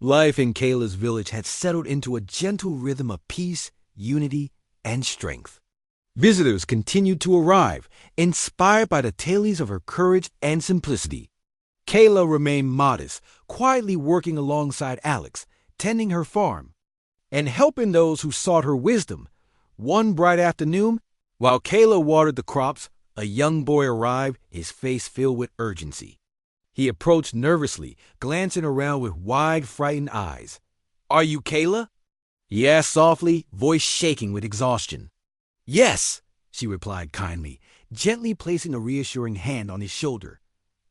Life in Kayla's village had settled into a gentle rhythm of peace, unity, and strength. Visitors continued to arrive, inspired by the tales of her courage and simplicity. Kayla remained modest, quietly working alongside Alex, tending her farm, and helping those who sought her wisdom. One bright afternoon, while Kayla watered the crops, a young boy arrived, his face filled with urgency. He approached nervously, glancing around with wide, frightened eyes. "Are you Kayla?" he asked softly, voice shaking with exhaustion. "Yes," she replied kindly, gently placing a reassuring hand on his shoulder.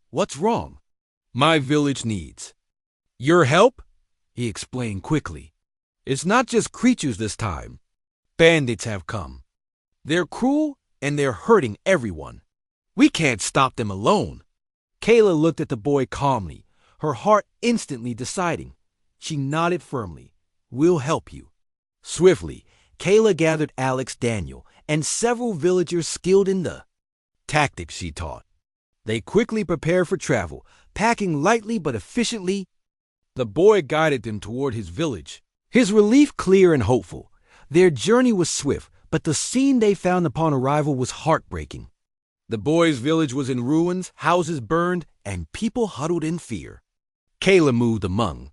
"What's wrong?" "My village needs your help," he explained quickly. "It's not just creatures this time. Bandits have come. They're cruel and they're hurting everyone. We can't stop them alone." Kayla looked at the boy calmly, her heart instantly deciding. She nodded firmly. "We'll help you." Swiftly, Kayla gathered Alex, Daniel, and several villagers skilled in the tactics she taught. They quickly prepared for travel, packing lightly but efficiently. The boy guided them toward his village, his relief clear and hopeful. Their journey was swift, but the scene they found upon arrival was heartbreaking. The boy's village was in ruins, houses burned, and people huddled in fear. Kayla moved among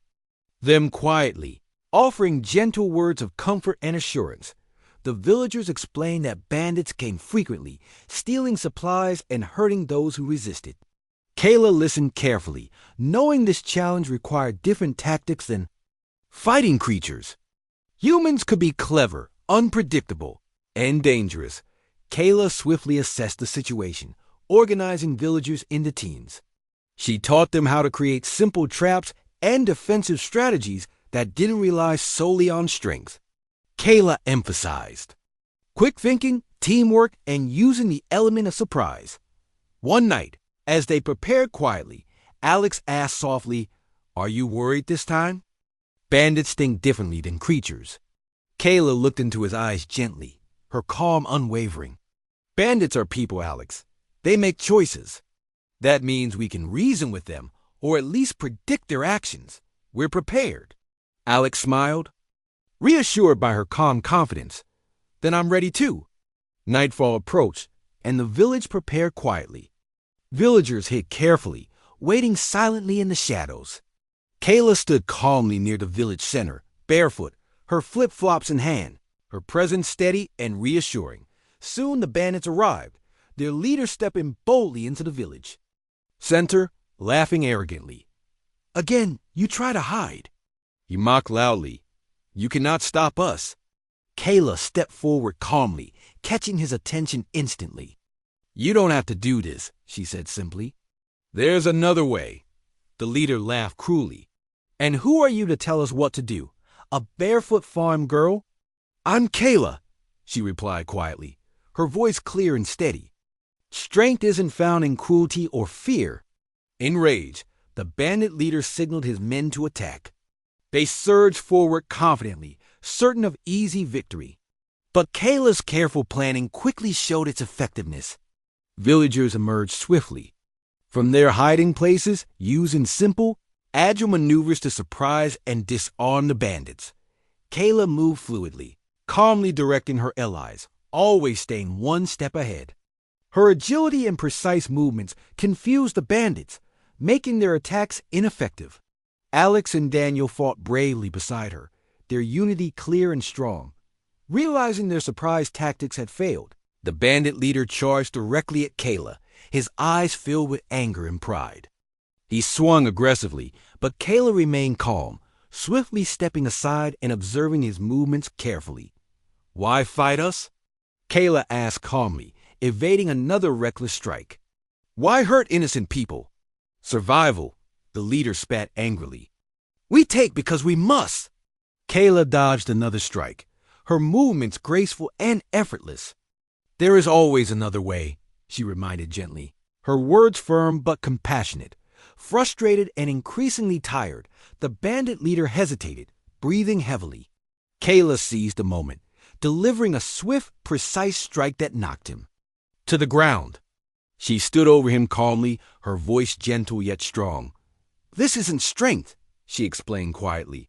them quietly, offering gentle words of comfort and assurance. The villagers explained that bandits came frequently, stealing supplies and hurting those who resisted. Kayla listened carefully, knowing this challenge required different tactics than fighting creatures. Humans could be clever, unpredictable, and dangerous. Kayla swiftly assessed the situation, organizing villagers into teams. She taught them how to create simple traps and defensive strategies that didn't rely solely on strength. Kayla emphasized quick thinking, teamwork, and using the element of surprise. One night, as they prepared quietly, Alex asked softly, "Are you worried this time?" Bandits think differently than creatures. Kayla looked into his eyes gently, her calm unwavering. "Bandits are people, Alex. They make choices. That means we can reason with them, or at least predict their actions. We're prepared." Alex smiled, reassured by her calm confidence. "Then I'm ready too." Nightfall approached, and the village prepared quietly. Villagers hid carefully, waiting silently in the shadows. Kayla stood calmly near the village center, barefoot, her flip-flops in hand, her presence steady and reassuring. Soon the bandits arrived, their leader stepping boldly into the village center, laughing arrogantly. "Again, you try to hide," he mocked loudly. "You cannot stop us." Kayla stepped forward calmly, catching his attention instantly. "You don't have to do this," she said simply. "There's another way." The leader laughed cruelly. "And who are you to tell us what to do? A barefoot farm girl?" "I'm Kayla," she replied quietly, her voice clear and steady. Strength isn't found in cruelty or fear. Enraged, the bandit leader signaled his men to attack. They surged forward confidently, certain of easy victory. But Kayla's careful planning quickly showed its effectiveness. Villagers emerged swiftly from their hiding places, using simple, agile maneuvers to surprise and disarm the bandits. Kayla moved fluidly, calmly directing her allies, always staying one step ahead. Her agility and precise movements confused the bandits, making their attacks ineffective. Alex and Daniel fought bravely beside her, their unity clear and strong. Realizing their surprise tactics had failed, the bandit leader charged directly at Kayla, his eyes filled with anger and pride. He swung aggressively, but Kayla remained calm, swiftly stepping aside and observing his movements carefully. "Why fight us?" Kayla asked calmly, evading another reckless strike. "Why hurt innocent people?" "Survival," the leader spat angrily. "We take because we must." Kayla dodged another strike, her movements graceful and effortless. "There is always another way," she reminded gently, her words firm but compassionate. Frustrated and increasingly tired, the bandit leader hesitated, breathing heavily. Kayla seized the moment, delivering a swift, precise strike that knocked him to the ground. She stood over him calmly, her voice gentle yet strong. "This isn't strength," she explained quietly.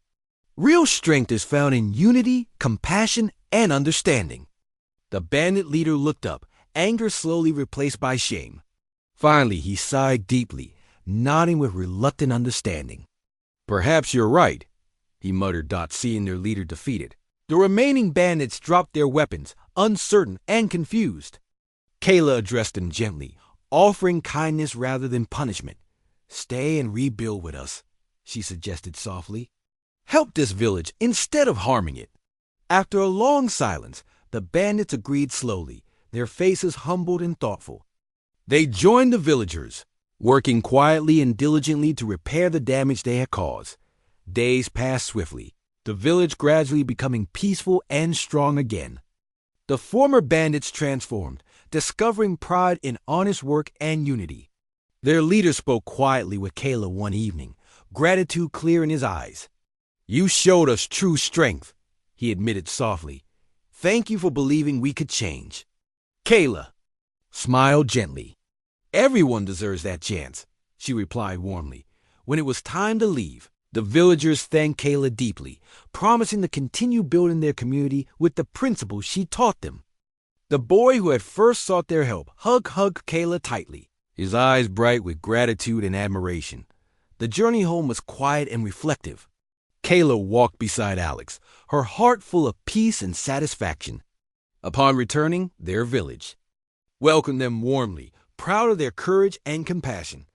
Real strength is found in unity, compassion, and understanding. The bandit leader looked up, anger slowly replaced by shame. Finally, he sighed deeply, nodding with reluctant understanding. Perhaps you're right, he muttered, seeing their leader defeated. The remaining bandits dropped their weapons, uncertain and confused. Kayla addressed them gently, offering kindness rather than punishment. Stay and rebuild with us, she suggested softly. Help this village instead of harming it. After a long silence, the bandits agreed slowly, their faces humbled and thoughtful. They joined the villagers, working quietly and diligently to repair the damage they had caused. Days passed swiftly, the village gradually becoming peaceful and strong again. The former bandits transformed, discovering pride in honest work and unity. Their leader spoke quietly with Kayla one evening, gratitude clear in his eyes. You showed us true strength, he admitted softly. Thank you for believing we could change. Kayla smiled gently. Everyone deserves that chance, she replied warmly. When it was time to leave, the villagers thanked Kayla deeply, promising to continue building their community with the principles she taught them. The boy who had first sought their help hugged Kayla tightly, his eyes bright with gratitude and admiration. The journey home was quiet and reflective. Kayla walked beside Alex, her heart full of peace and satisfaction. Upon returning, their village welcomed them warmly, proud of their courage and compassion.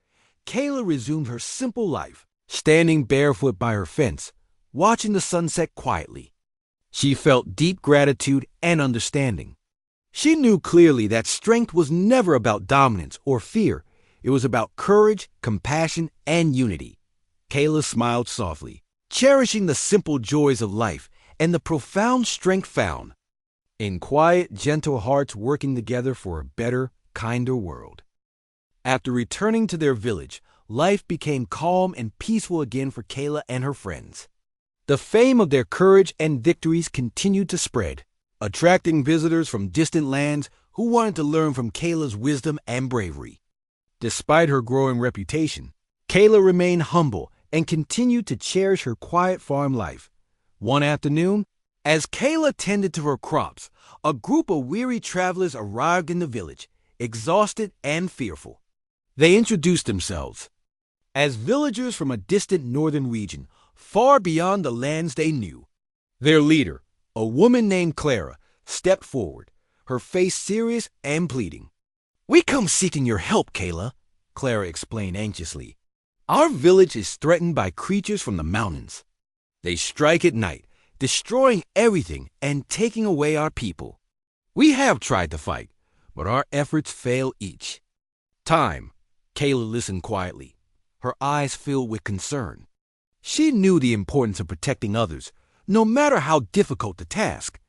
Kayla resumed her simple life, standing barefoot by her fence, watching the sunset quietly. She felt deep gratitude and understanding. She knew clearly that strength was never about dominance or fear. It was about courage, compassion, and unity. Kayla smiled softly, cherishing the simple joys of life and the profound strength found in quiet, gentle hearts working together for a better, kinder world. After returning to their village, life became calm and peaceful again for Kayla and her friends. The fame of their courage and victories continued to spread, attracting visitors from distant lands who wanted to learn from Kayla's wisdom and bravery. Despite her growing reputation, Kayla remained humble and continued to cherish her quiet farm life. One afternoon, as Kayla tended to her crops, a group of weary travelers arrived in the village, exhausted and fearful. They introduced themselves as villagers from a distant northern region, far beyond the lands they knew. Their leader, a woman named Clara, stepped forward, her face serious and pleading. We come seeking your help, Kayla, Clara explained anxiously. Our village is threatened by creatures from the mountains. They strike at night, destroying everything and taking away our people. We have tried to fight, but our efforts fail each time. Kayla listened quietly, her eyes filled with concern. She knew the importance of protecting others, no matter how difficult the task.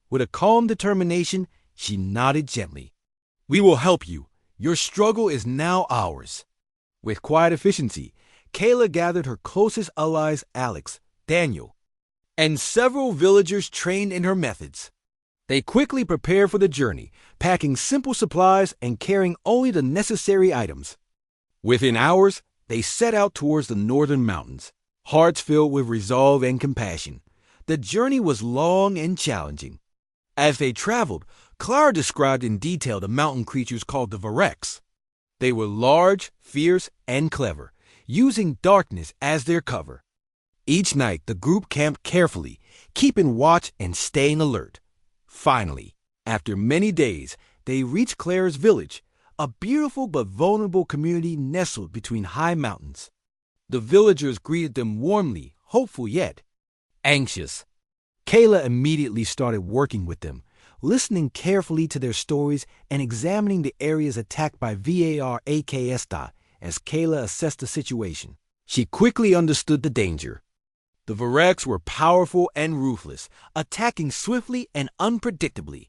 With a calm determination, she nodded gently. We will help you. Your struggle is now ours. With quiet efficiency, Kayla gathered her closest allies, Alex, Daniel, and several villagers trained in her methods. They quickly prepared for the journey, packing simple supplies and carrying only the necessary items. Within hours, they set out towards the northern mountains, hearts filled with resolve and compassion. The journey was long and challenging. As they traveled, Clara described in detail the mountain creatures called the Varex. They were large, fierce, and clever, using darkness as their cover. Each night, the group camped carefully, keeping watch and staying alert. Finally, after many days, they reached Clara's village, a beautiful but vulnerable community nestled between high mountains. The villagers greeted them warmly, hopeful yet anxious. Kayla immediately started working with them, listening carefully to their stories and examining the areas attacked by VARAKS as Kayla assessed the situation. She quickly understood the danger. The Varex were powerful and ruthless, attacking swiftly and unpredictably.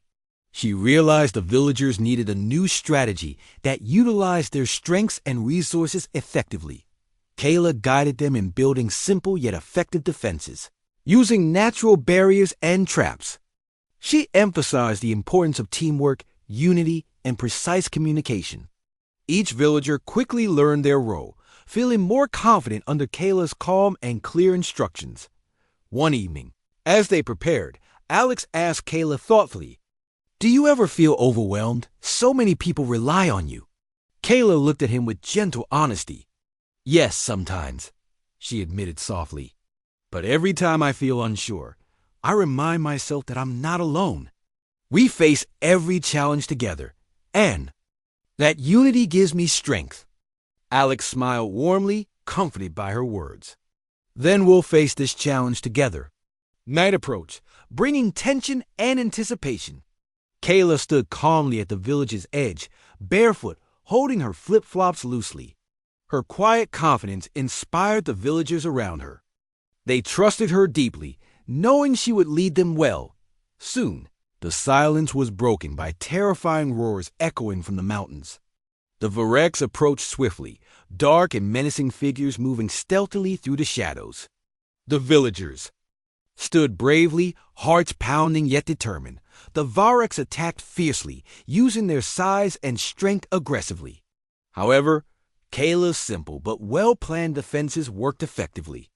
She realized the villagers needed a new strategy that utilized their strengths and resources effectively. Kayla guided them in building simple yet effective defenses, using natural barriers and traps. She emphasized the importance of teamwork, unity, and precise communication. Each villager quickly learned their role, feeling more confident under Kayla's calm and clear instructions. One evening, as they prepared, Alex asked Kayla thoughtfully, "Do you ever feel overwhelmed? So many people rely on you." Kayla looked at him with gentle honesty. "Yes, sometimes," she admitted softly. "But every time I feel unsure, I remind myself that I'm not alone. We face every challenge together, and that unity gives me strength." Alex smiled warmly, comforted by her words. "Then we'll face this challenge together." Night approached, bringing tension and anticipation. Kayla stood calmly at the village's edge, barefoot, holding her flip-flops loosely. Her quiet confidence inspired the villagers around her. They trusted her deeply, knowing she would lead them well. Soon, the silence was broken by terrifying roars echoing from the mountains. The Varex approached swiftly, dark and menacing figures moving stealthily through the shadows. The villagers stood bravely, hearts pounding yet determined. The Varex attacked fiercely, using their size and strength aggressively. However, Kayla's simple but well-planned defenses worked effectively.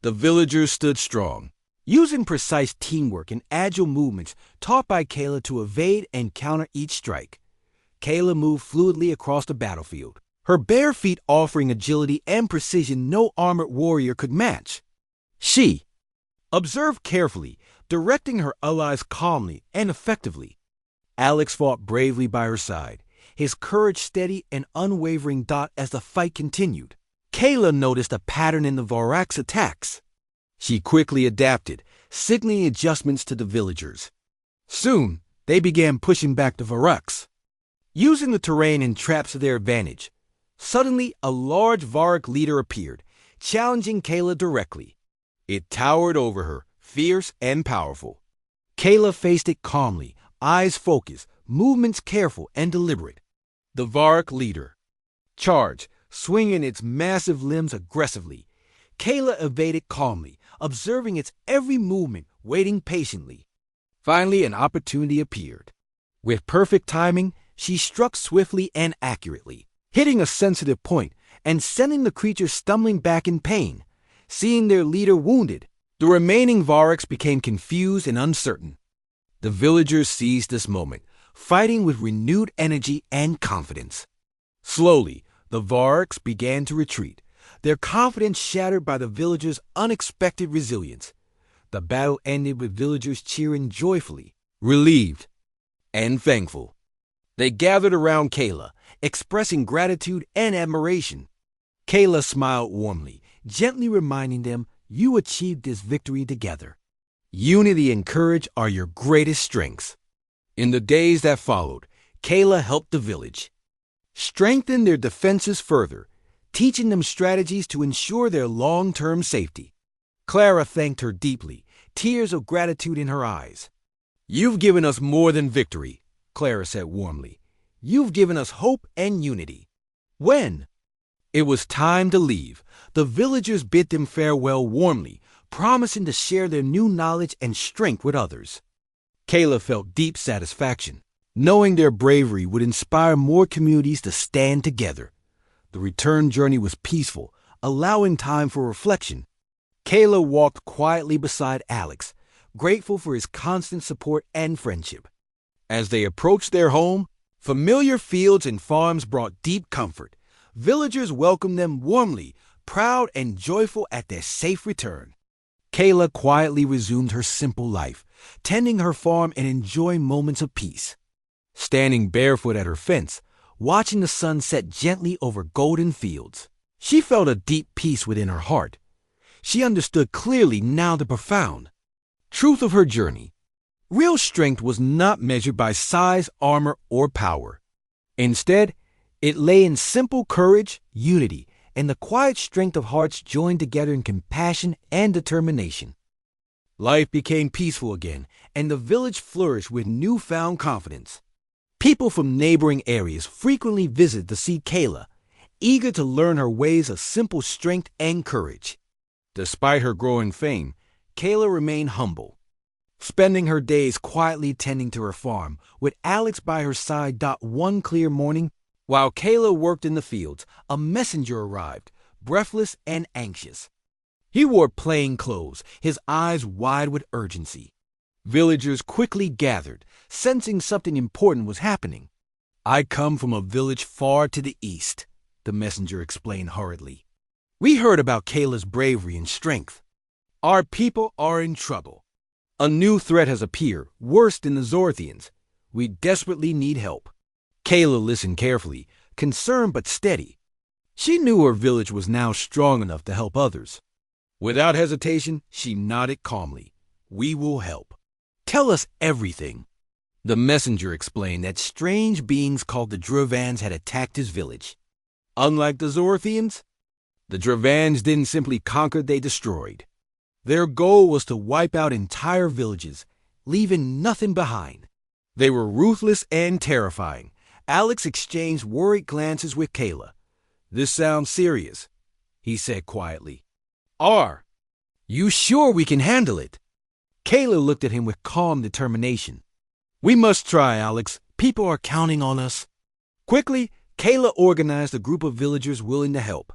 The villagers stood strong, using precise teamwork and agile movements taught by Kayla to evade and counter each strike. Kayla moved fluidly across the battlefield, her bare feet offering agility and precision no armored warrior could match. She observed carefully, directing her allies calmly and effectively. Alex fought bravely by her side, his courage steady and unwavering as the fight continued. Kayla noticed a pattern in the Varak's attacks. She quickly adapted, signaling adjustments to the villagers. Soon, they began pushing back the Varaks, using the terrain and traps to their advantage. Suddenly, a large Varak leader appeared, challenging Kayla directly. It towered over her, fierce and powerful. Kayla faced it calmly, eyes focused, movements careful and deliberate. The Varak leader charged, swinging its massive limbs aggressively. Kayla evaded calmly, observing its every movement, waiting patiently. Finally, an opportunity appeared. With perfect timing, she struck swiftly and accurately, hitting a sensitive point and sending the creature stumbling back in pain. Seeing their leader wounded, the remaining Varaks became confused and uncertain. The villagers seized this moment, fighting with renewed energy and confidence. Slowly, the Varaks began to retreat, their confidence shattered by the villagers' unexpected resilience. The battle ended with villagers cheering joyfully, relieved, and thankful. They gathered around Kayla, expressing gratitude and admiration. Kayla smiled warmly, gently reminding them, "You achieved this victory together. Unity and courage are your greatest strengths." In the days that followed, Kayla helped the village strengthen their defenses further, teaching them strategies to ensure their long-term safety. Clara thanked her deeply, tears of gratitude in her eyes. "You've given us more than victory," Clara said warmly. "You've given us hope and unity." When it was time to leave, the villagers bid them farewell warmly, promising to share their new knowledge and strength with others. Kayla felt deep satisfaction, knowing their bravery would inspire more communities to stand together. The return journey was peaceful, allowing time for reflection. Kayla walked quietly beside Alex, grateful for his constant support and friendship. As they approached their home, familiar fields and farms brought deep comfort. Villagers welcomed them warmly, proud and joyful at their safe return. Kayla quietly resumed her simple life, tending her farm and enjoying moments of peace. Standing barefoot at her fence, watching the sun set gently over golden fields, she felt a deep peace within her heart. She understood clearly now the profound truth of her journey. Real strength was not measured by size, armor, or power. Instead, it lay in simple courage, unity, and the quiet strength of hearts joined together in compassion and determination. Life became peaceful again, and the village flourished with newfound confidence. People from neighboring areas frequently visited to see Kayla, eager to learn her ways of simple strength and courage. Despite her growing fame, Kayla remained humble, spending her days quietly tending to her farm, with Alex by her side. One clear morning, while Kayla worked in the fields, a messenger arrived, breathless and anxious. He wore plain clothes, his eyes wide with urgency. Villagers quickly gathered, sensing something important was happening. "I come from a village far to the east," the messenger explained hurriedly. "We heard about Kayla's bravery and strength. Our people are in trouble. A new threat has appeared, worse than the Zorthians. We desperately need help." Kayla listened carefully, concerned but steady. She knew her village was now strong enough to help others. Without hesitation, she nodded calmly. "We will help. Tell us everything." The messenger explained that strange beings called the Dravans had attacked his village. Unlike the Zorthians, the Dravans didn't simply conquer, they destroyed. Their goal was to wipe out entire villages, leaving nothing behind. They were ruthless and terrifying. Alex exchanged worried glances with Kayla. "This sounds serious," he said quietly. "Are you sure we can handle it?" Kayla looked at him with calm determination. "We must try, Alex. People are counting on us." Quickly, Kayla organized a group of villagers willing to help.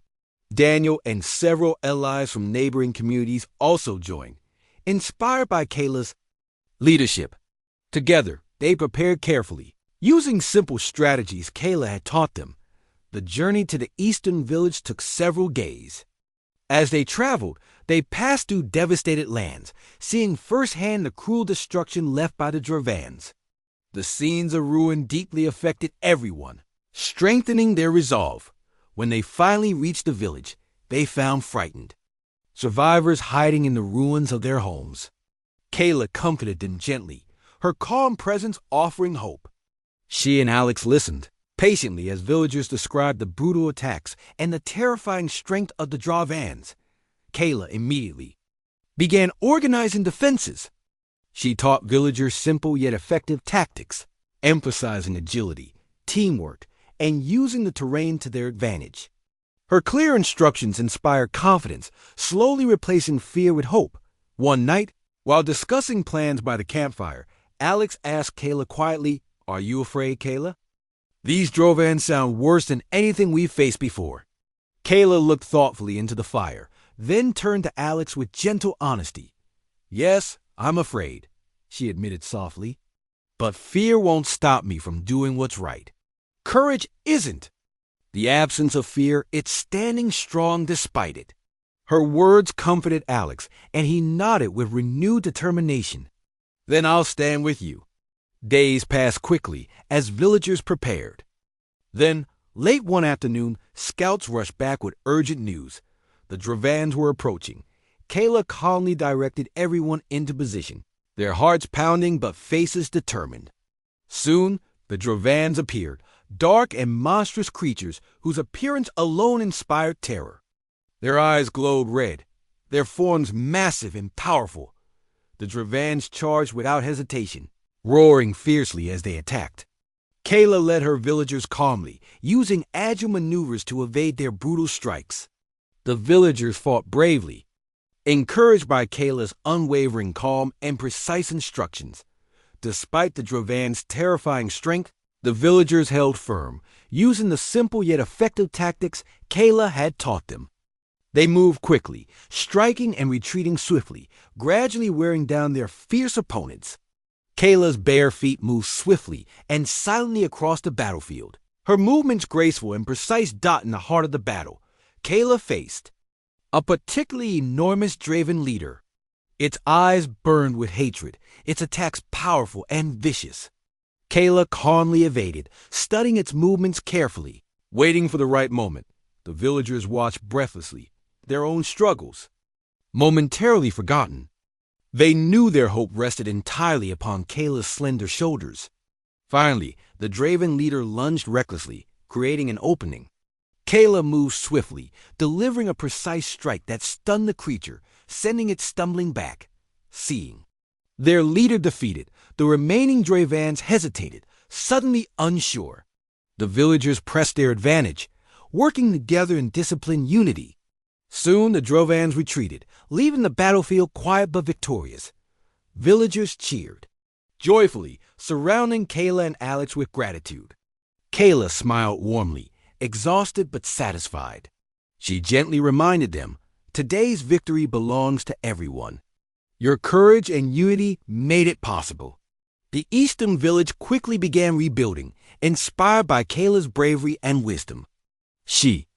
Daniel and several allies from neighboring communities also joined, inspired by Kayla's leadership. Together, they prepared carefully, using simple strategies Kayla had taught them. The journey to the eastern village took several days. As they traveled, they passed through devastated lands, seeing firsthand the cruel destruction left by the Dravans. The scenes of ruin deeply affected everyone, strengthening their resolve. When they finally reached the village, they found frightened survivors hiding in the ruins of their homes. Kayla comforted them gently, her calm presence offering hope. She and Alex listened patiently as villagers described the brutal attacks and the terrifying strength of the Dravans. Kayla immediately began organizing defenses. She taught villagers simple yet effective tactics, emphasizing agility, teamwork, and using the terrain to their advantage. Her clear instructions inspired confidence, slowly replacing fear with hope. One night, while discussing plans by the campfire, Alex asked Kayla quietly, "Are you afraid, Kayla? These Dravans sound worse than anything we've faced before." Kayla looked thoughtfully into the fire, then turned to Alex with gentle honesty. "Yes, I'm afraid," she admitted softly. "But fear won't stop me from doing what's right. Courage isn't the absence of fear, it's standing strong despite it." Her words comforted Alex, and he nodded with renewed determination. "Then I'll stand with you." Days passed quickly as villagers prepared. Then, late one afternoon, scouts rushed back with urgent news. The Dravans were approaching. Kayla calmly directed everyone into position, their hearts pounding but faces determined. Soon, the Dravans appeared, dark and monstrous creatures whose appearance alone inspired terror. Their eyes glowed red, their forms massive and powerful. The Dravans charged without hesitation, roaring fiercely as they attacked. Kayla led her villagers calmly, using agile maneuvers to evade their brutal strikes. The villagers fought bravely, encouraged by Kayla's unwavering calm and precise instructions. Despite the Dravans' terrifying strength, the villagers held firm, using the simple yet effective tactics Kayla had taught them. They moved quickly, striking and retreating swiftly, gradually wearing down their fierce opponents. Kayla's bare feet moved swiftly and silently across the battlefield, her movements graceful and precise dot in the heart of the battle. Kayla faced a particularly enormous Draven leader. Its eyes burned with hatred, its attacks powerful and vicious. Kayla calmly evaded, studying its movements carefully. Waiting for the right moment, the villagers watched breathlessly, their own struggles momentarily forgotten. They knew their hope rested entirely upon Kayla's slender shoulders. Finally, the Draven leader lunged recklessly, creating an opening. Kayla moved swiftly, delivering a precise strike that stunned the creature, sending it stumbling back. Seeing their leader defeated, the remaining Dravans hesitated, suddenly unsure. The villagers pressed their advantage, working together in disciplined unity. Soon the Dravans retreated, leaving the battlefield quiet but victorious. Villagers cheered joyfully, surrounding Kayla and Alex with gratitude. Kayla smiled warmly, exhausted but satisfied. She gently reminded them, today's victory belongs to everyone. Your courage and unity made it possible. The eastern village quickly began rebuilding, inspired by Kayla's bravery and wisdom. She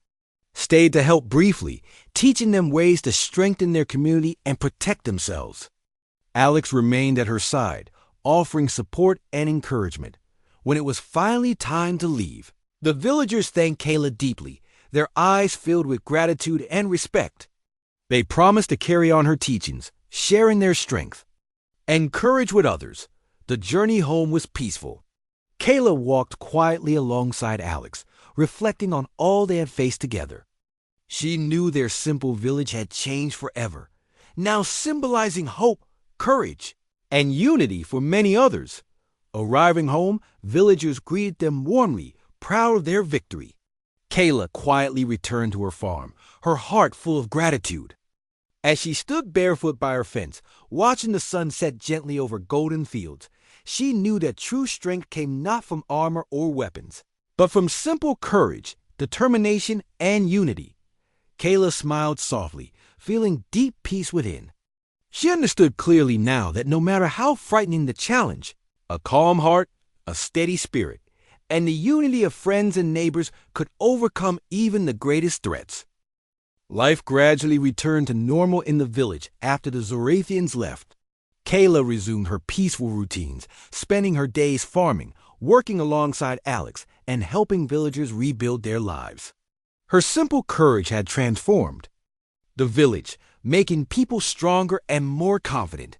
stayed to help briefly, teaching them ways to strengthen their community and protect themselves. Alex remained at her side, offering support and encouragement. When it was finally time to leave, the villagers thanked Kayla deeply, their eyes filled with gratitude and respect. They promised to carry on her teachings, sharing their strength and courage with others. The journey home was peaceful. Kayla walked quietly alongside Alex, reflecting on all they had faced together. She knew their simple village had changed forever, now symbolizing hope, courage, and unity for many others. Arriving home, villagers greeted them warmly, proud of their victory. Kayla quietly returned to her farm, her heart full of gratitude. As she stood barefoot by her fence, watching the sun set gently over golden fields, she knew that true strength came not from armor or weapons, but from simple courage, determination, and unity. Kayla smiled softly, feeling deep peace within. She understood clearly now that no matter how frightening the challenge, a calm heart, a steady spirit, and the unity of friends and neighbors could overcome even the greatest threats. Life gradually returned to normal in the village after the Zorathians left. Kayla resumed her peaceful routines, spending her days farming, working alongside Alex, and helping villagers rebuild their lives. Her simple courage had transformed the village, making people stronger and more confident.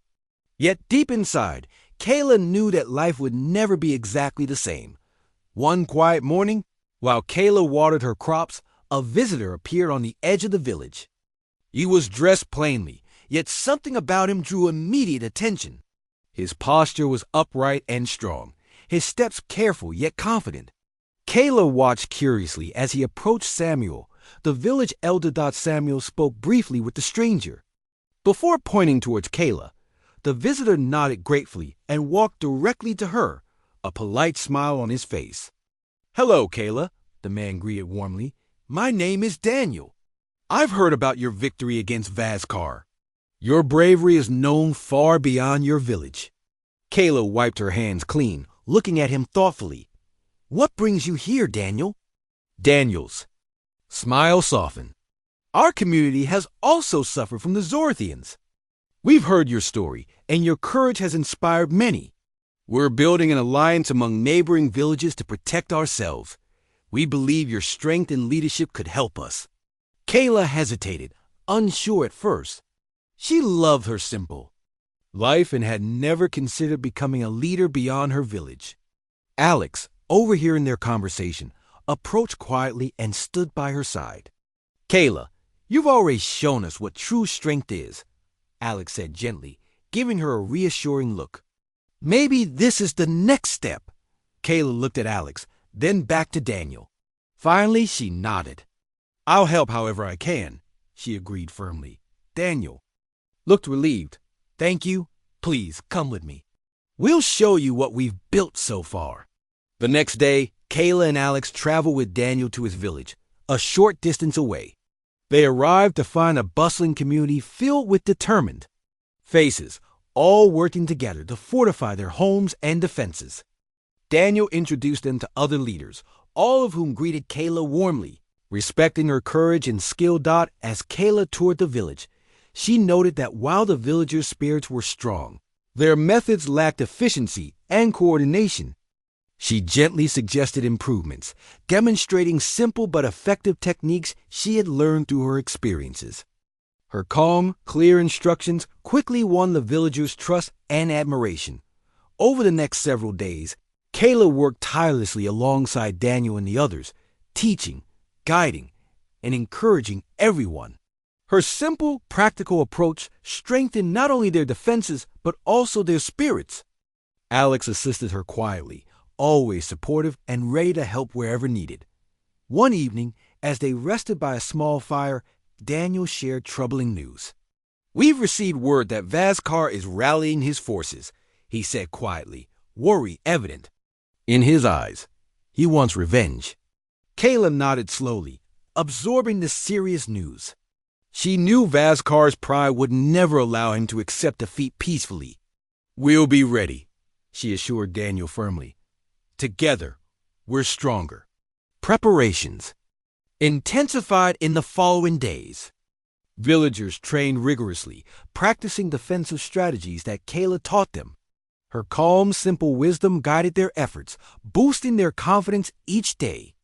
Yet deep inside, Kayla knew that life would never be exactly the same. One quiet morning, while Kayla watered her crops, a visitor appeared on the edge of the village. He was dressed plainly, yet something about him drew immediate attention. His posture was upright and strong, his steps careful yet confident. Kayla watched curiously as he approached Samuel. The village elder. Samuel spoke briefly with the stranger. Before pointing towards Kayla, the visitor nodded gratefully and walked directly to her, a polite smile on his face. "Hello, Kayla," the man greeted warmly. "My name is Daniel. I've heard about your victory against Vazkar. Your bravery is known far beyond your village." Kayla wiped her hands clean, looking at him thoughtfully. "What brings you here, Daniel?" Daniel's smile softened. "Our community has also suffered from the Zorathians. We've heard your story, and your courage has inspired many. We're building an alliance among neighboring villages to protect ourselves. We believe your strength and leadership could help us." Kayla hesitated, unsure at first. She loved her simple life and had never considered becoming a leader beyond her village. Alex, overhearing their conversation, approached quietly and stood by her side. "Kayla, you've already shown us what true strength is," Alex said gently, giving her a reassuring look. "Maybe this is the next step." Kayla looked at Alex, then back to Daniel. Finally, she nodded. "I'll help however I can," she agreed firmly. Daniel looked relieved. "Thank you. Please come with me. We'll show you what we've built so far." The next day, Kayla and Alex traveled with Daniel to his village, a short distance away. They arrived to find a bustling community filled with determined faces, all working together to fortify their homes and defenses. Daniel introduced them to other leaders, all of whom greeted Kayla warmly. Respecting her courage and skill. As Kayla toured the village, she noted that while the villagers' spirits were strong, their methods lacked efficiency and coordination. She gently suggested improvements, demonstrating simple but effective techniques she had learned through her experiences. Her calm, clear instructions quickly won the villagers' trust and admiration. Over the next several days, Kayla worked tirelessly alongside Daniel and the others, teaching, guiding, and encouraging everyone. Her simple, practical approach strengthened not only their defenses, but also their spirits. Alex assisted her quietly, always supportive and ready to help wherever needed. One evening, as they rested by a small fire, Daniel shared troubling news. "We've received word that Vazkar is rallying his forces," he said quietly, worry evident in his eyes. "He wants revenge." Kayla nodded slowly, absorbing the serious news. She knew Vaskar's pride would never allow him to accept defeat peacefully. "We'll be ready," she assured Daniel firmly. "Together, we're stronger." Preparations intensified in the following days. Villagers trained rigorously, practicing defensive strategies that Kayla taught them. Her calm, simple wisdom guided their efforts, boosting their confidence each day.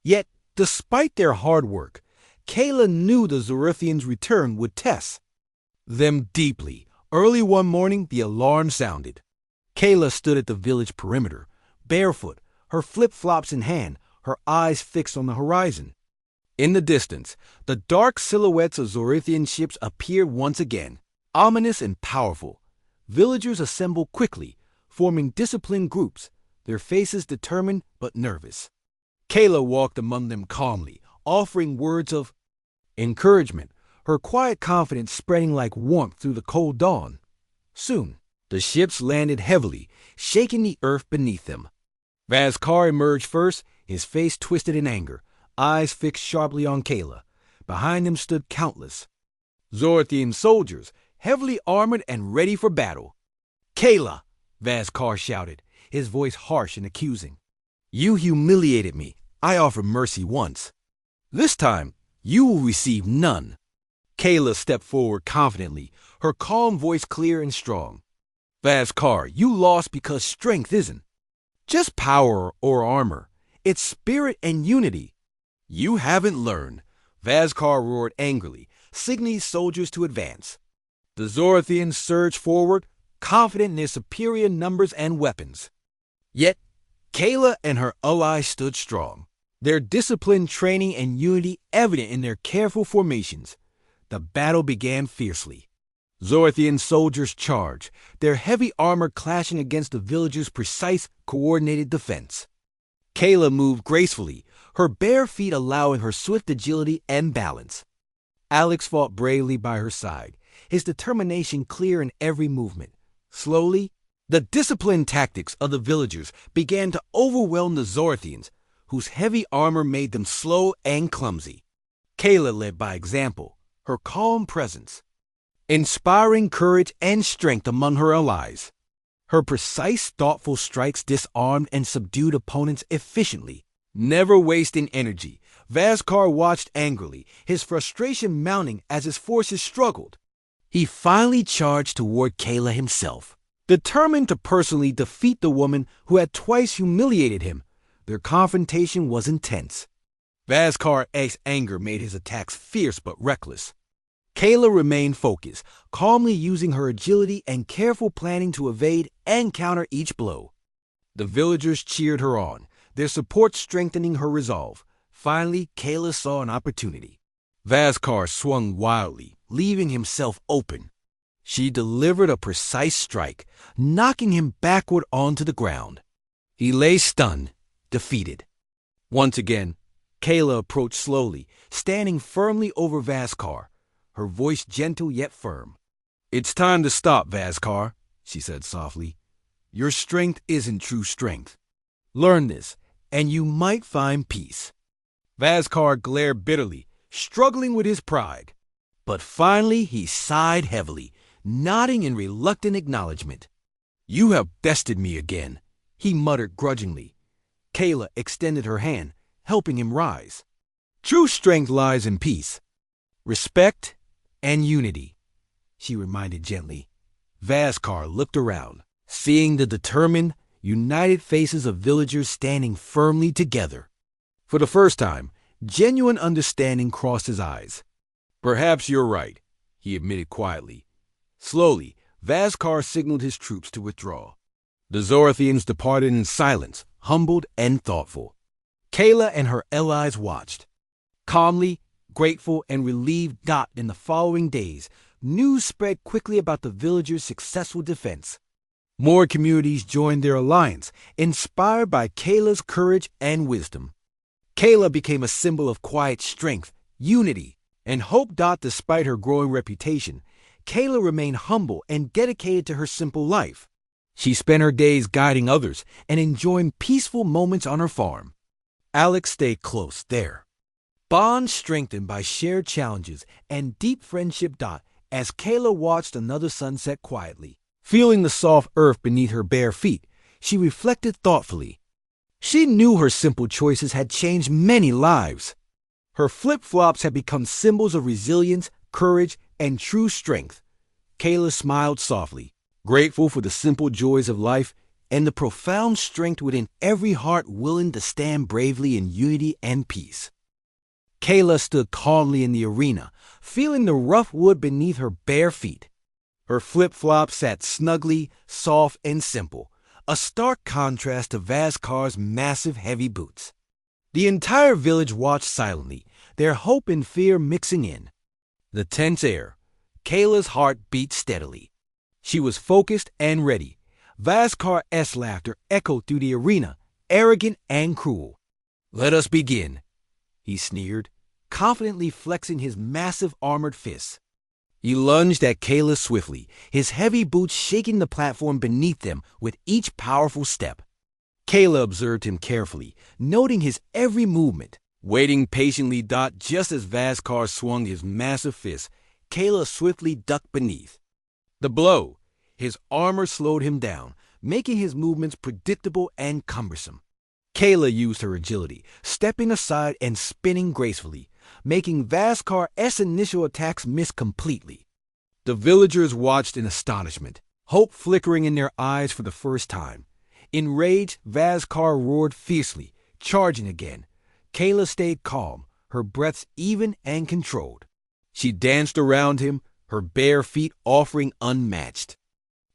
Yet, despite their hard work, Kayla knew the Zorithians' return would test them deeply. Early one morning, the alarm sounded. Kayla stood at the village perimeter, barefoot, her flip-flops in hand, her eyes fixed on the horizon. In the distance, the dark silhouettes of Zorithian ships appeared once again, ominous and powerful. Villagers assembled quickly, forming disciplined groups, their faces determined but nervous. Kayla walked among them calmly, offering words of encouragement, her quiet confidence spreading like warmth through the cold dawn. Soon, the ships landed heavily, shaking the earth beneath them. Vaskar emerged first, his face twisted in anger, eyes fixed sharply on Kayla. Behind him stood countless Zorithian soldiers, heavily armored and ready for battle. "Kayla!" Vaskar shouted, his voice harsh and accusing. "You humiliated me. I offered mercy once. This time, you will receive none." Kayla stepped forward confidently, her calm voice clear and strong. "Vaskar, you lost because strength isn't just power or armor. It's spirit and unity." "You haven't learned," Vaskar roared angrily, signaling soldiers to advance. The Zorithians surged forward, confident in their superior numbers and weapons. Yet, Kayla and her allies stood strong, their disciplined training and unity evident in their careful formations. The battle began fiercely. Zorithian soldiers charged, their heavy armor clashing against the villagers' precise, coordinated defense. Kayla moved gracefully, her bare feet allowing her swift agility and balance. Alex fought bravely by her side, his determination clear in every movement. Slowly, the disciplined tactics of the villagers began to overwhelm the Zorithians, whose heavy armor made them slow and clumsy. Kayla led by example, her calm presence inspiring courage and strength among her allies. Her precise, thoughtful strikes disarmed and subdued opponents efficiently. Never wasting energy, Vaskar watched angrily, his frustration mounting as his forces struggled. He finally charged toward Kayla himself, determined to personally defeat the woman who had twice humiliated him. Their confrontation was intense. Vaskar's anger made his attacks fierce but reckless. Kayla remained focused, calmly using her agility and careful planning to evade and counter each blow. The villagers cheered her on, their support strengthening her resolve. Finally, Kayla saw an opportunity. Vaskar swung wildly, leaving himself open. She delivered a precise strike, knocking him backward onto the ground. He lay stunned, defeated. Once again, Kayla approached slowly, standing firmly over Vaskar, her voice gentle yet firm. "It's time to stop, Vaskar," she said softly. "Your strength isn't true strength. Learn this, and you might find peace." Vaskar glared bitterly, struggling with his pride. But finally he sighed heavily, nodding in reluctant acknowledgement. "You have bested me again," he muttered grudgingly. Kayla extended her hand, helping him rise. "True strength lies in peace, respect, and unity," she reminded gently. Vaskar looked around, seeing the determined, united faces of villagers standing firmly together. For the first time, genuine understanding crossed his eyes. "Perhaps you're right," he admitted quietly. Slowly, Vaskar signaled his troops to withdraw. The Zorithians departed in silence, humbled and thoughtful. Kayla and her allies watched. Calmly, grateful, and relieved. In the following days, news spread quickly about the villagers' successful defense. More communities joined their alliance, inspired by Kayla's courage and wisdom. Kayla became a symbol of quiet strength, unity, and hope. Despite her growing reputation, Kayla remained humble and dedicated to her simple life. She spent her days guiding others and enjoying peaceful moments on her farm. Alex stayed close there, bond strengthened by shared challenges and deep friendship. As Kayla watched another sunset quietly, feeling the soft earth beneath her bare feet, she reflected thoughtfully. She knew her simple choices had changed many lives. Her flip-flops had become symbols of resilience, courage, and true strength. Kayla smiled softly, grateful for the simple joys of life and the profound strength within every heart willing to stand bravely in unity and peace. Kayla stood calmly in the arena, feeling the rough wood beneath her bare feet. Her flip-flops sat snugly, soft, and simple, a stark contrast to Vaskar's massive, heavy boots. The entire village watched silently, their hope and fear mixing in. The tense air. Kayla's heart beat steadily. She was focused and ready. Vaskar's laughter echoed through the arena, arrogant and cruel. "Let us begin," he sneered, confidently flexing his massive armored fists. He lunged at Kayla swiftly, his heavy boots shaking the platform beneath them with each powerful step. Kayla observed him carefully, noting his every movement, waiting patiently. Just as Vaskar swung his massive fist, Kayla swiftly ducked beneath the blow. His armor slowed him down, making his movements predictable and cumbersome. Kayla used her agility, stepping aside and spinning gracefully, making Vaskar's initial attacks miss completely. The villagers watched in astonishment, hope flickering in their eyes for the first time. Enraged, Vaskar roared fiercely, charging again. Kayla stayed calm, her breaths even and controlled. She danced around him, her bare feet offering unmatched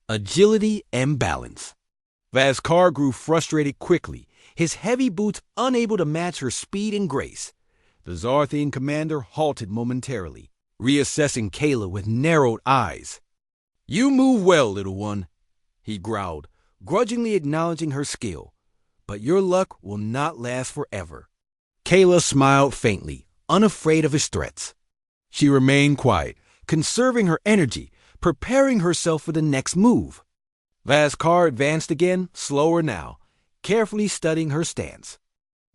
agility and balance. Vaskar grew frustrated quickly, his heavy boots unable to match her speed and grace. The Zarthian commander halted momentarily, reassessing Kayla with narrowed eyes. "You move well, little one," he growled, grudgingly acknowledging her skill. "But your luck will not last forever." Kayla smiled faintly, unafraid of his threats. She remained quiet, conserving her energy, preparing herself for the next move. Vaskar advanced again, slower now, carefully studying her stance.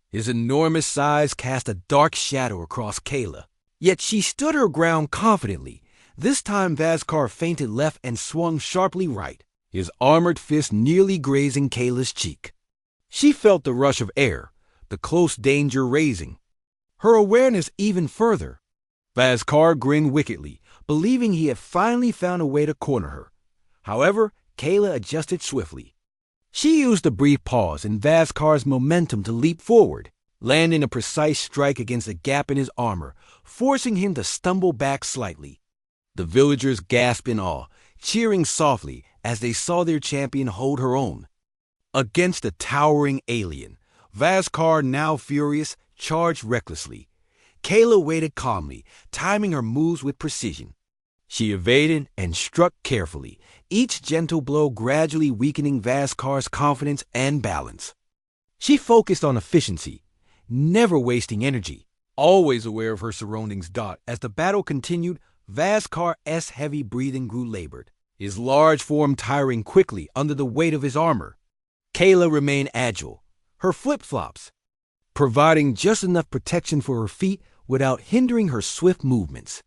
His enormous size cast a dark shadow across Kayla, yet she stood her ground confidently. This time Vaskar feinted left and swung sharply right, his armored fist nearly grazing Kayla's cheek. She felt the rush of air, the close danger raising her awareness even further. Vaskar grinned wickedly, believing he had finally found a way to corner her. However, Kayla adjusted swiftly. She used a brief pause in Vaskar's momentum to leap forward, landing a precise strike against a gap in his armor, forcing him to stumble back slightly. The villagers gasped in awe, cheering softly as they saw their champion hold her own. Against the towering alien, Vaskar, now furious, charged recklessly. Kayla waited calmly, timing her moves with precision. She evaded and struck carefully, each gentle blow gradually weakening Vaskar's confidence and balance. She focused on efficiency, never wasting energy, always aware of her surroundings. As the battle continued, Vaskar's heavy breathing grew labored, his large form tiring quickly under the weight of his armor. Kayla remained agile, her flip-flops providing just enough protection for her feet without hindering her swift movements.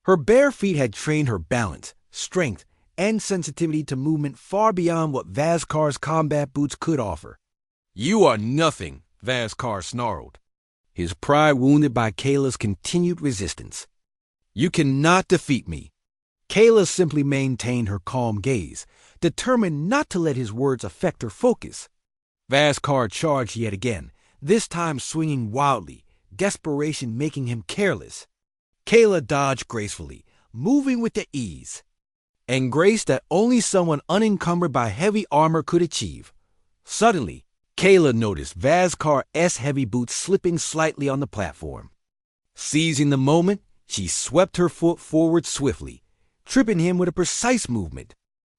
Her bare feet had trained her balance, strength, and sensitivity to movement far beyond what Vaskar's combat boots could offer. "You are nothing," Vaskar snarled, his pride wounded by Kayla's continued resistance. "You cannot defeat me." Kayla simply maintained her calm gaze, determined not to let his words affect her focus. Vaskar charged yet again, this time swinging wildly, desperation making him careless. Kayla dodged gracefully, moving with the ease and grace that only someone unencumbered by heavy armor could achieve. Suddenly, Kayla noticed Vaskar's heavy boots slipping slightly on the platform. Seizing the moment, she swept her foot forward swiftly, tripping him with a precise movement.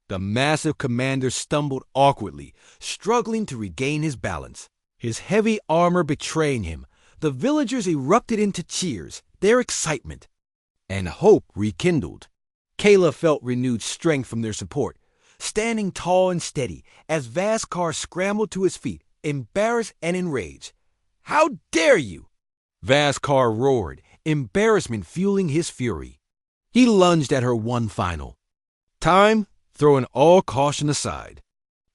The massive commander stumbled awkwardly, struggling to regain his balance, his heavy armor betraying him. The villagers erupted into cheers, their excitement and hope rekindled. Kayla felt renewed strength from their support, standing tall and steady as Vaskar scrambled to his feet, embarrassed and enraged. "How dare you!" Vaskar roared, embarrassment fueling his fury. He lunged at her one final time, throwing all caution aside.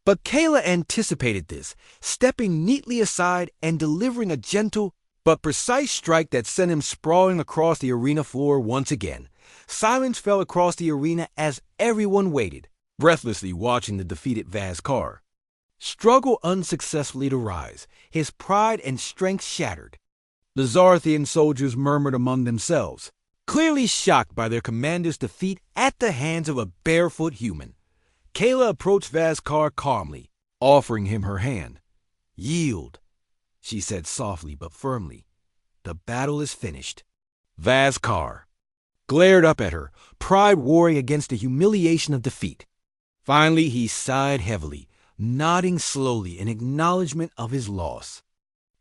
But Kayla anticipated this, stepping neatly aside and delivering a gentle but precise strike that sent him sprawling across the arena floor once again. Silence fell across the arena as everyone waited, breathlessly watching the defeated Vaskar struggle unsuccessfully to rise, his pride and strength shattered. The Zarthian soldiers murmured among themselves, clearly shocked by their commander's defeat at the hands of a barefoot human. Kayla approached Vaskar calmly, offering him her hand. "Yield," she said softly but firmly. "The battle is finished." Vaskar glared up at her, pride warring against the humiliation of defeat. Finally, he sighed heavily, nodding slowly in acknowledgement of his loss.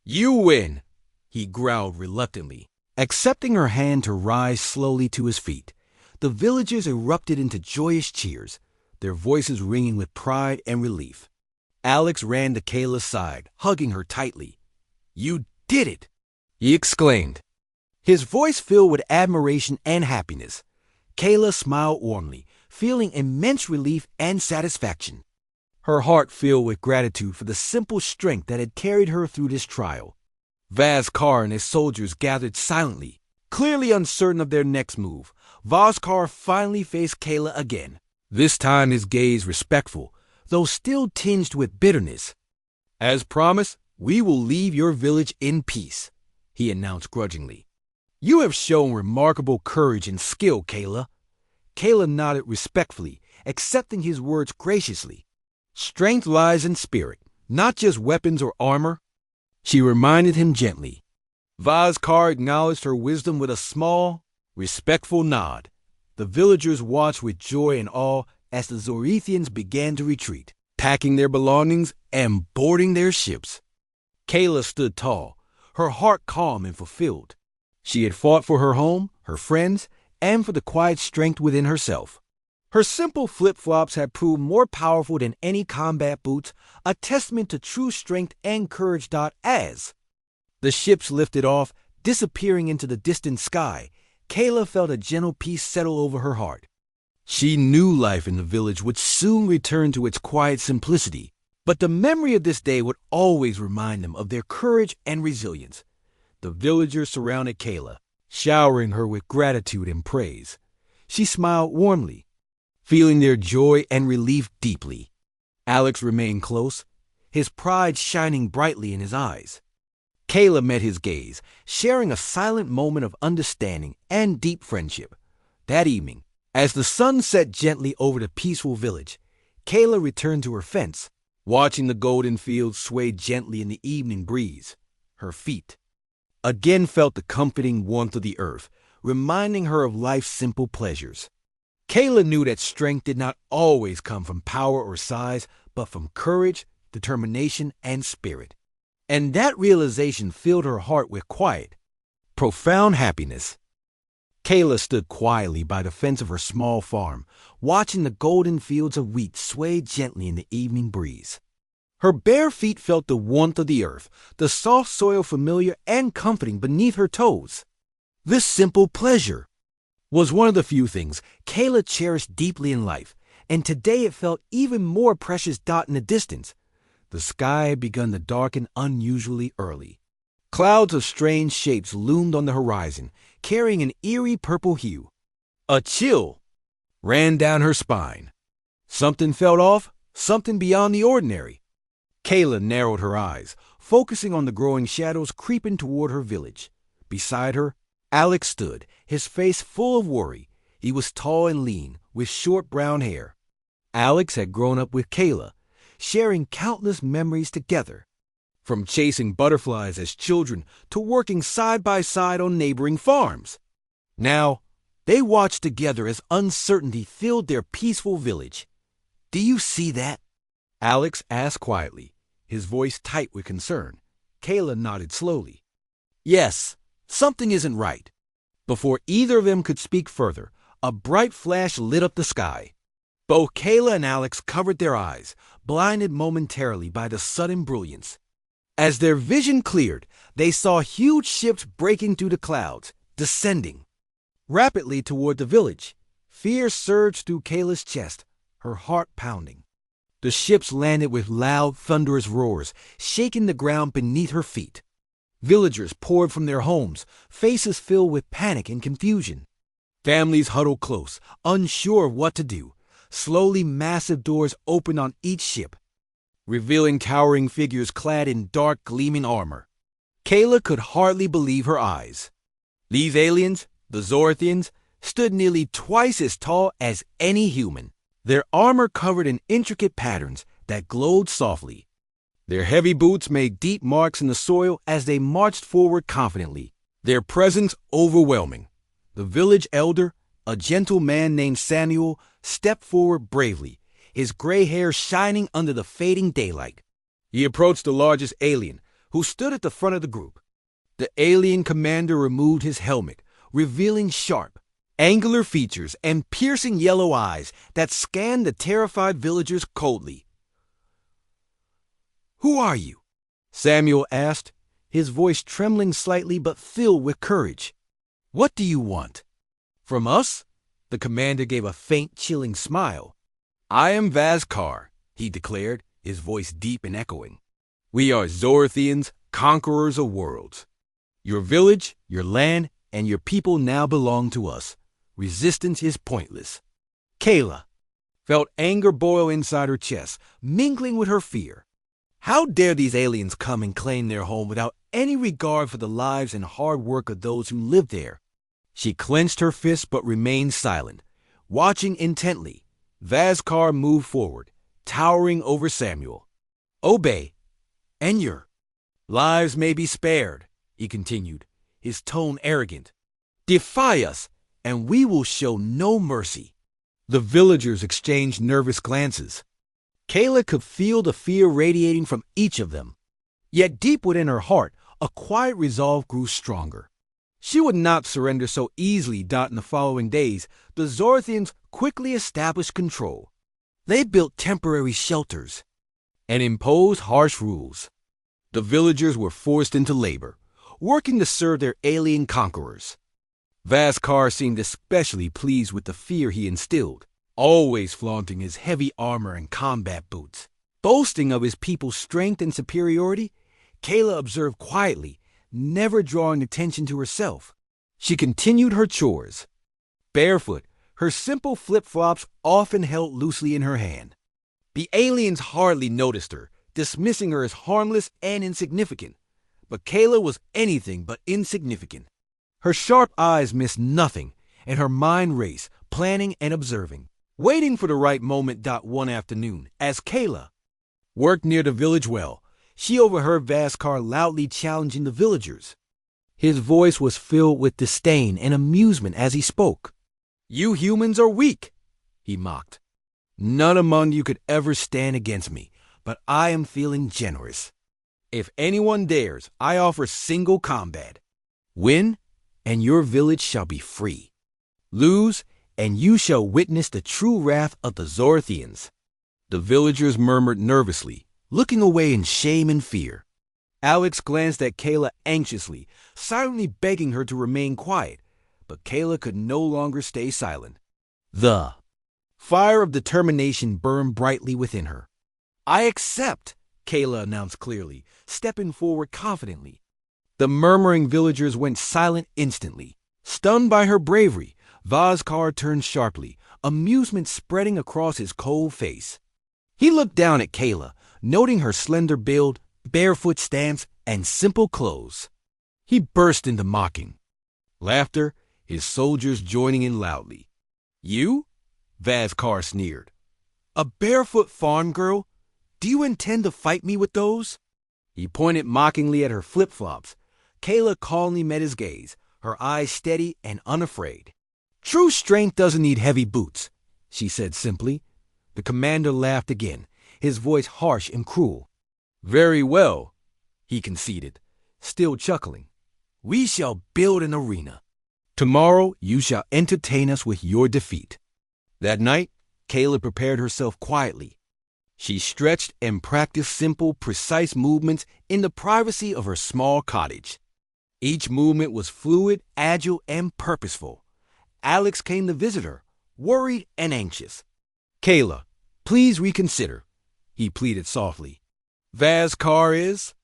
"You win," he growled reluctantly, accepting her hand to rise slowly to his feet. The villagers erupted into joyous cheers, their voices ringing with pride and relief. Alex ran to Kayla's side, hugging her tightly. "You did it!" he exclaimed, his voice filled with admiration and happiness. Kayla smiled warmly, feeling immense relief and satisfaction. Her heart filled with gratitude for the simple strength that had carried her through this trial. Vaskar and his soldiers gathered silently, clearly uncertain of their next move. Vaskar finally faced Kayla again, this time his gaze respectful, though still tinged with bitterness. "As promised, we will leave your village in peace," he announced grudgingly. "You have shown remarkable courage and skill, Kayla." Kayla nodded respectfully, accepting his words graciously. "Strength lies in spirit, not just weapons or armor," she reminded him gently. Vaskar acknowledged her wisdom with a small, respectful nod. The villagers watched with joy and awe as the Zorethians began to retreat, packing their belongings and boarding their ships. Kayla stood tall, her heart calm and fulfilled. She had fought for her home, her friends, and for the quiet strength within herself. Her simple flip-flops had proved more powerful than any combat boots, a testament to true strength and courage. As the ships lifted off, disappearing into the distant sky, Kayla felt a gentle peace settle over her heart. She knew life in the village would soon return to its quiet simplicity, but the memory of this day would always remind them of their courage and resilience. The villagers surrounded Kayla, showering her with gratitude and praise. She smiled warmly, feeling their joy and relief deeply. Alex remained close, his pride shining brightly in his eyes. Kayla met his gaze, sharing a silent moment of understanding and deep friendship. That evening, as the sun set gently over the peaceful village, Kayla returned to her fence, watching the golden fields sway gently in the evening breeze. Her feet again felt the comforting warmth of the earth, reminding her of life's simple pleasures. Kayla knew that strength did not always come from power or size, but from courage, determination, and spirit. And that realization filled her heart with quiet, profound happiness. Kayla stood quietly by the fence of her small farm, watching the golden fields of wheat sway gently in the evening breeze. Her bare feet felt the warmth of the earth, the soft soil familiar and comforting beneath her toes. This simple pleasure was one of the few things Kayla cherished deeply in life, and today it felt even more precious. In the distance, the sky had begun to darken unusually early. Clouds of strange shapes loomed on the horizon, carrying an eerie purple hue. A chill ran down her spine. Something felt off, something beyond the ordinary. Kayla narrowed her eyes, focusing on the growing shadows creeping toward her village. Beside her, Alex stood, his face full of worry. He was tall and lean, with short brown hair. Alex had grown up with Kayla, sharing countless memories together, from chasing butterflies as children to working side by side on neighboring farms. Now, they watched together as uncertainty filled their peaceful village. "Do you see that?" Alex asked quietly, his voice tight with concern. Kayla nodded slowly. "Yes, something isn't right." Before either of them could speak further, a bright flash lit up the sky. Both Kayla and Alex covered their eyes, blinded momentarily by the sudden brilliance. As their vision cleared, they saw huge ships breaking through the clouds, descending rapidly toward the village. Fear surged through Kayla's chest, her heart pounding. The ships landed with loud, thunderous roars, shaking the ground beneath her feet. Villagers poured from their homes, faces filled with panic and confusion. Families huddled close, unsure of what to do. Slowly, massive doors opened on each ship, revealing towering figures clad in dark, gleaming armor. Kayla could hardly believe her eyes. These aliens, the Zorthians, stood nearly twice as tall as any human, their armor covered in intricate patterns that glowed softly. Their heavy boots made deep marks in the soil as they marched forward confidently, their presence overwhelming. The village elder, a gentle man named Samuel, stepped forward bravely, his gray hair shining under the fading daylight. He approached the largest alien, who stood at the front of the group. The alien commander removed his helmet, revealing sharp, angular features and piercing yellow eyes that scanned the terrified villagers coldly. "Who are you?" Samuel asked, his voice trembling slightly but filled with courage. "What do you want?" "From us?" The commander gave a faint, chilling smile. "I am Vazkar," he declared, his voice deep and echoing. "We are Zorthians, conquerors of worlds. Your village, your land, and your people now belong to us. Resistance is pointless." Kayla felt anger boil inside her chest, mingling with her fear. How dare these aliens come and claim their home without any regard for the lives and hard work of those who live there? She clenched her fists but remained silent, watching intently. Vazkar moved forward, towering over Samuel. "Obey, and your lives may be spared," he continued, his tone arrogant. "Defy us, and we will show no mercy." The villagers exchanged nervous glances. Kayla could feel the fear radiating from each of them. Yet deep within her heart, a quiet resolve grew stronger. She would not surrender so easily. In the following days, the Zorthians quickly established control. They built temporary shelters and imposed harsh rules. The villagers were forced into labor, working to serve their alien conquerors. Vazkar seemed especially pleased with the fear he instilled, always flaunting his heavy armor and combat boots. Boasting of his people's strength and superiority, Kayla observed quietly, never drawing attention to herself. She continued her chores. Barefoot, her simple flip-flops often held loosely in her hand. The aliens hardly noticed her, dismissing her as harmless and insignificant. But Kayla was anything but insignificant. Her sharp eyes missed nothing, and her mind raced, planning and observing, waiting for the right moment. One afternoon, as Kayla worked near the village well, she overheard Vazkar loudly challenging the villagers. His voice was filled with disdain and amusement as he spoke. "You humans are weak," he mocked. "None among you could ever stand against me, but I am feeling generous. If anyone dares, I offer single combat. Win, and your village shall be free. Lose, and you shall witness the true wrath of the Zorthians." The villagers murmured nervously, looking away in shame and fear. Alex glanced at Kayla anxiously, silently begging her to remain quiet, but Kayla could no longer stay silent. The fire of determination burned brightly within her. "I accept," Kayla announced clearly, stepping forward confidently. The murmuring villagers went silent instantly. Stunned by her bravery, Vazkar turned sharply, amusement spreading across his cold face. He looked down at Kayla, noting her slender build, barefoot stance, and simple clothes. He burst into mocking laughter, his soldiers joining in loudly. "You?" Vazkar sneered. "A barefoot farm girl? Do you intend to fight me with those?" He pointed mockingly at her flip-flops. Kayla calmly met his gaze, her eyes steady and unafraid. "True strength doesn't need heavy boots," she said simply. The commander laughed again, his voice harsh and cruel. "Very well," he conceded, still chuckling. "We shall build an arena. Tomorrow you shall entertain us with your defeat." That night, Kayla prepared herself quietly. She stretched and practiced simple, precise movements in the privacy of her small cottage. Each movement was fluid, agile, and purposeful. Alex came to visit her, worried and anxious. "Kayla, please reconsider," he pleaded softly. "Vazcar is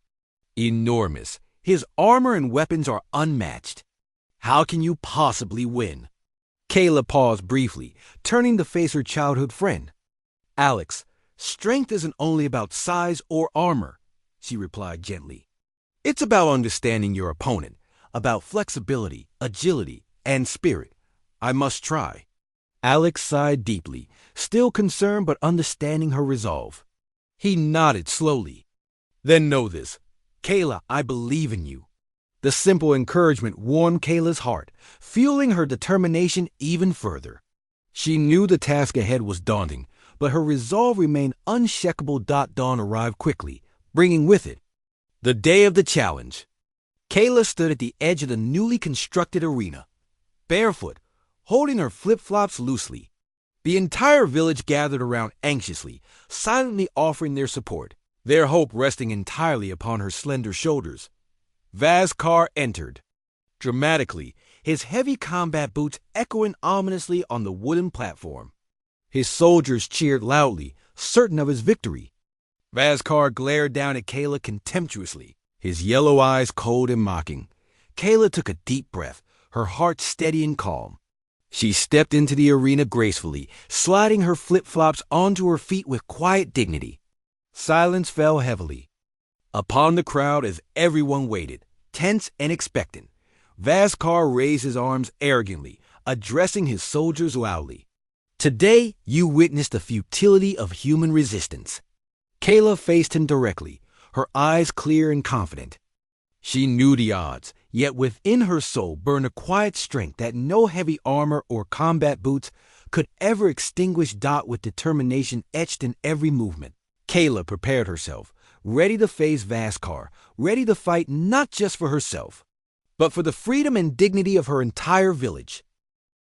enormous. His armor and weapons are unmatched. How can you possibly win?" Kayla paused briefly, turning to face her childhood friend. "Alex, strength isn't only about size or armor," she replied gently. "It's about understanding your opponent, about flexibility, agility, and spirit. I must try." Alex sighed deeply, still concerned but understanding her resolve. He nodded slowly. "Then know this. Kayla, I believe in you." The simple encouragement warmed Kayla's heart, fueling her determination even further. She knew the task ahead was daunting, but her resolve remained unshakable. Dawn arrived quickly, bringing with it the day of the challenge. Kayla stood at the edge of the newly constructed arena, barefoot, holding her flip-flops loosely. The entire village gathered around anxiously, silently offering their support, their hope resting entirely upon her slender shoulders. Vazcar entered. Dramatically, his heavy combat boots echoing ominously on the wooden platform. His soldiers cheered loudly, certain of his victory. Vazcar glared down at Kayla contemptuously, his yellow eyes cold and mocking. Kayla took a deep breath, her heart steady and calm. She stepped into the arena gracefully, sliding her flip-flops onto her feet with quiet dignity. Silence fell heavily upon the crowd as everyone waited, tense and expectant. Vazcar raised his arms arrogantly, addressing his soldiers loudly. "Today, you witnessed the futility of human resistance." Kayla faced him directly, her eyes clear and confident. She knew the odds, yet within her soul burned a quiet strength that no heavy armor or combat boots could ever extinguish. With determination etched in every movement, Kayla prepared herself, ready to face Vazcar, ready to fight not just for herself, but for the freedom and dignity of her entire village.